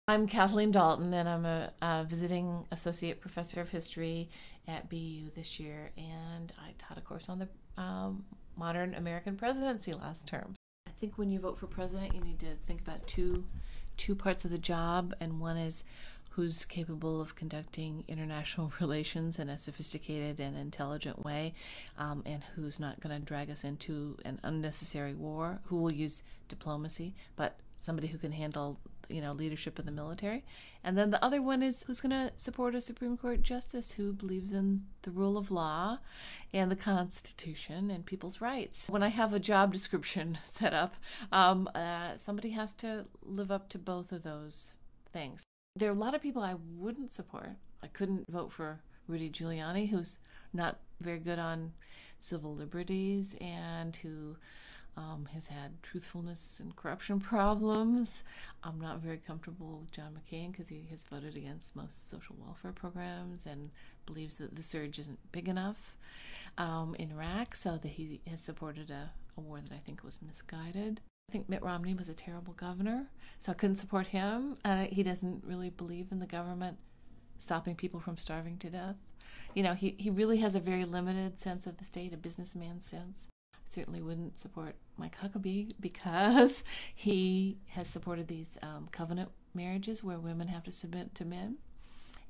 I'm Kathleen Dalton, and I'm a visiting associate professor of history at BU this year, and I taught a course on the modern American presidency last term. I think when you vote for president, you need to think about two parts of the job, and one is who's capable of conducting international relations in a sophisticated and intelligent way, and who's not going to drag us into an unnecessary war, who will use diplomacy, but somebody who can handle leadership in the military. And then the other one is who's going to support a Supreme Court justice who believes in the rule of law and the Constitution and people's rights. When I have a job description set up, somebody has to live up to both of those things. There are a lot of people I wouldn't support. I couldn't vote for Rudy Giuliani, who's not very good on civil liberties and who has had truthfulness and corruption problems. I'm not very comfortable with John McCain because he has voted against most social welfare programs and believes that the surge isn't big enough in Iraq, so that he has supported a war that I think was misguided. I think Mitt Romney was a terrible governor, so I couldn't support him. He doesn't really believe in the government stopping people from starving to death. He really has a very limited sense of the state, a businessman's sense. Certainly wouldn't support Mike Huckabee because he has supported these covenant marriages where women have to submit to men.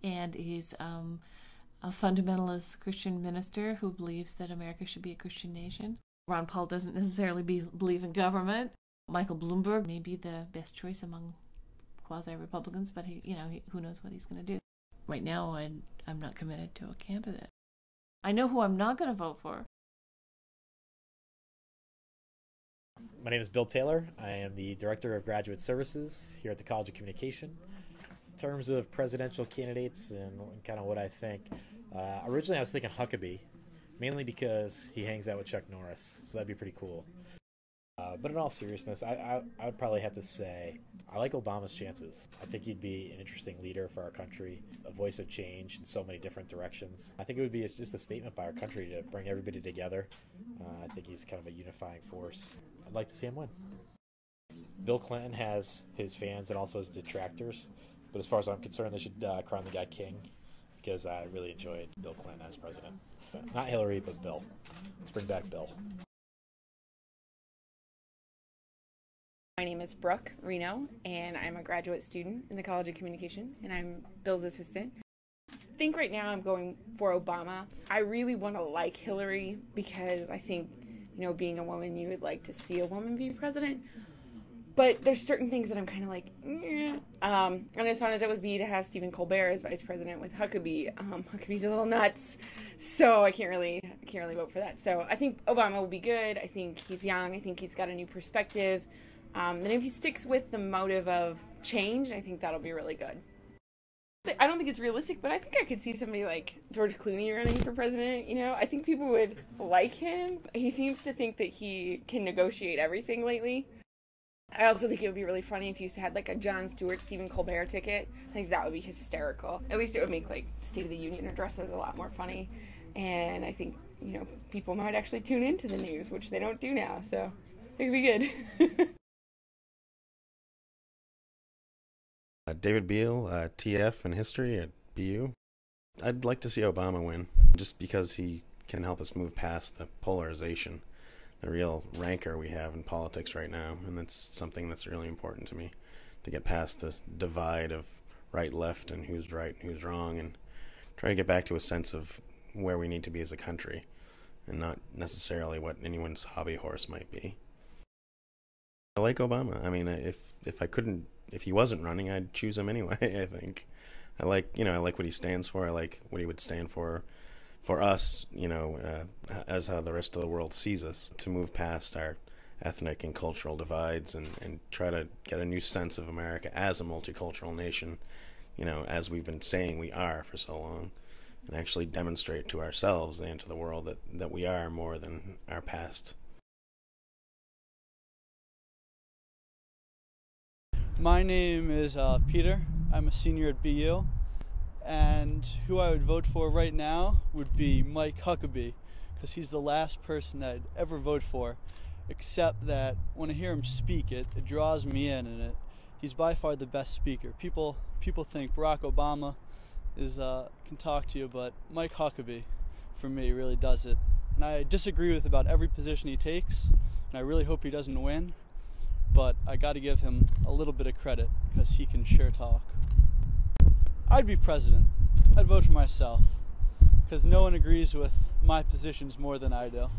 And he's a fundamentalist Christian minister who believes that America should be a Christian nation. Ron Paul doesn't necessarily believe in government. Michael Bloomberg may be the best choice among quasi-Republicans, but who knows what he's going to do. Right now, I'm not committed to a candidate. I know who I'm not going to vote for. My name is Bill Taylor. I am the Director of Graduate Services here at the College of Communication. In terms of presidential candidates and kind of what I think, originally I was thinking Huckabee, mainly because he hangs out with Chuck Norris, so that'd be pretty cool. But in all seriousness, I would probably have to say I like Obama's chances. I think he'd be an interesting leader for our country, a voice of change in so many different directions. I think it would be just a statement by our country to bring everybody together. I think he's kind of a unifying force. I'd like to see him win. Bill Clinton has his fans and also his detractors, but as far as I'm concerned, they should crown the guy king because I really enjoyed Bill Clinton as president. Not Hillary, but Bill. Let's bring back Bill. My name is Brooke Reno, and I'm a graduate student in the College of Communication, and I'm Bill's assistant. I think right now I'm going for Obama. I really want to like Hillary because I think, being a woman, you would like to see a woman be president. But there's certain things that I'm kind of like, and as fun as it would be to have Stephen Colbert as vice president with Huckabee, Huckabee's a little nuts, so I can't really vote for that. So I think Obama will be good. I think he's young. I think he's got a new perspective. And if he sticks with the motive of change, I think that'll be really good. I don't think it's realistic, but I think I could see somebody like George Clooney running for president. I think people would like him. He seems to think that he can negotiate everything lately. I also think it would be really funny if you had like a Jon Stewart, Stephen Colbert ticket. I think that would be hysterical. At least it would make like State of the Union addresses a lot more funny. And I think, people might actually tune into the news, which they don't do now. So it could be good. David Beale, TF in history at BU. I'd like to see Obama win, just because he can help us move past the polarization, the real rancor we have in politics right now, and that's something that's really important to me, to get past the divide of right-left and who's right and who's wrong, and try to get back to a sense of where we need to be as a country, and not necessarily what anyone's hobby horse might be. I like Obama. I mean, if he wasn't running, I'd choose him anyway. I think I like what he stands for. I like what he would stand for us, as how the rest of the world sees us, to move past our ethnic and cultural divides and try to get a new sense of America as a multicultural nation, as we've been saying we are for so long, and actually demonstrate to ourselves and to the world that we are more than our past. My name is Peter. I'm a senior at BU, and who I would vote for right now would be Mike Huckabee, because he's the last person I'd ever vote for, except that when I hear him speak, it draws me in, and he's by far the best speaker. People think Barack Obama can talk to you, but Mike Huckabee, for me, really does it. And I disagree with about every position he takes, and I really hope he doesn't win, but I got to give him a little bit of credit because he can sure talk. I'd be president. I'd vote for myself because no one agrees with my positions more than I do.